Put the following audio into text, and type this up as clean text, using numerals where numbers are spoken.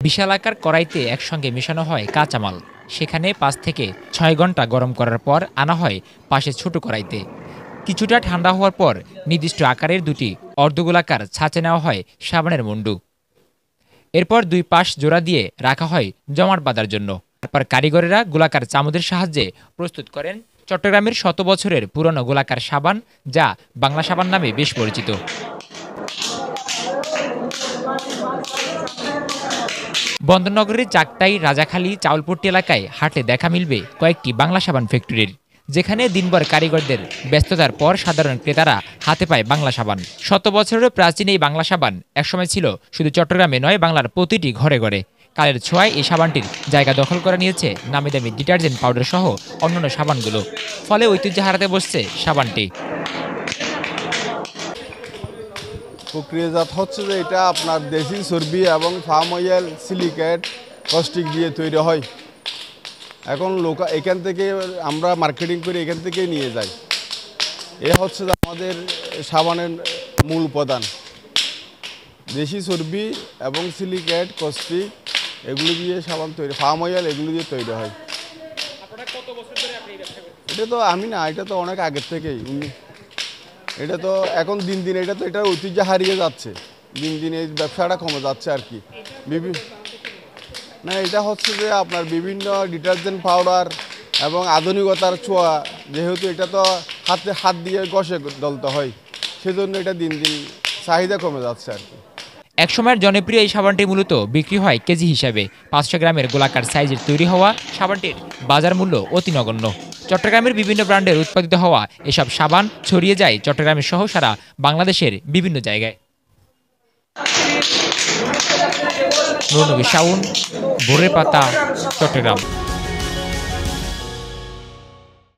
বিশাল আকার কড়াইতে একসঙ্গে মেশানো হয় কাঁচামাল। সেখানে ৫ থেকে ৬ ঘন্টা গরম করার পর আনা হয় পাশে ছোট কড়াইতে। কিছুটা ঠান্ডা হওয়ার পর নির্দিষ্ট আকারের দুটি অর্ধগোলাকার ছাঁচে নেওয়া হয় সাবানের মুন্ডু। এরপর ২ পাশ জোড়া দিয়ে রাখা হয় জমাট বাঁধার জন্য। তারপর কারিগরেরা গোলাকার চামচের সাহায্যে প্রস্তুত করেন চট্টগ্রামের শত বছরের পুরনো গোলাকার সাবান, যা বাংলা সাবান নামে বেশ পরিচিত। বন্দরনগরের চাকতাই, রাজাখালী, চাউলপট্টি এলাকায় হাঁটলে দেখা মিলবে কয়েকটি বাংলা সাবান ফ্যাক্টরির, যেখানে দিনভর কারিগরদের ব্যস্ততার পর সাধারণ ক্রেতারা হাতে পায় বাংলা সাবান। শত বছরের প্রাচীন এই বাংলা সাবান একসময় ছিল শুধু চট্টগ্রামে নয়, বাংলার প্রতিটি ঘরে ঘরে। কালের ছোঁয়ায় এই সাবানটির জায়গা দখল করে নিয়েছে নামি দামি ডিটারজেন্ট পাউডার সহ অন্যান্য সাবানগুলো। ফলে ঐতিহ্য হারাতে বসছে সাবানটি। প্রক্রিয়াজাত হচ্ছে যে এটা আপনার দেশি চর্বি এবং ফার্ম অয়েল, সিলিকেট, কস্টিক দিয়ে তৈরি হয়। এখন এখান থেকে আমরা মার্কেটিং করে এখান থেকেই নিয়ে যাই। এ হচ্ছে যে আমাদের সাবানের মূল উপাদান। দেশি চর্বি এবং সিলিকেট, কস্টিক এগুলো দিয়ে সাবান তৈরি, ফার্ম অয়েল এগুলো দিয়ে তৈরি হয়। এটা তো আমি না, এটা তো অনেক আগের থেকেই। এটা তো এখন দিন দিন এটা ঐতিহ্য হারিয়ে যাচ্ছে, দিন দিন এই ব্যবসাটা কমে যাচ্ছে আর কি। না, এটা হচ্ছে যে আপনার বিভিন্ন ডিটারজেন্ট পাউডার এবং আধুনিকতার ছোঁয়া, যেহেতু এটা তো হাত দিয়ে ঘষে ডলতে হয়, সেজন্য এটা দিন দিন চাহিদা কমে যাচ্ছে আর কি। একসময়ের জনপ্রিয় এই সাবানটি মূলত বিক্রি হয় কেজি হিসাবে। ৫০০ গ্রামের গোলাকার সাইজের তৈরি হওয়া সাবানটির বাজার মূল্য অতি নগণ্য। চট্টগ্রামের বিভিন্ন ব্র্যান্ডের উৎপাদিত হওয়া এসব সাবান ছড়িয়ে যায় চট্টগ্রামের সহ সারা বাংলাদেশের বিভিন্ন জায়গায়। নূর নবী শাওন, ভোরের পাতা, চট্টগ্রাম।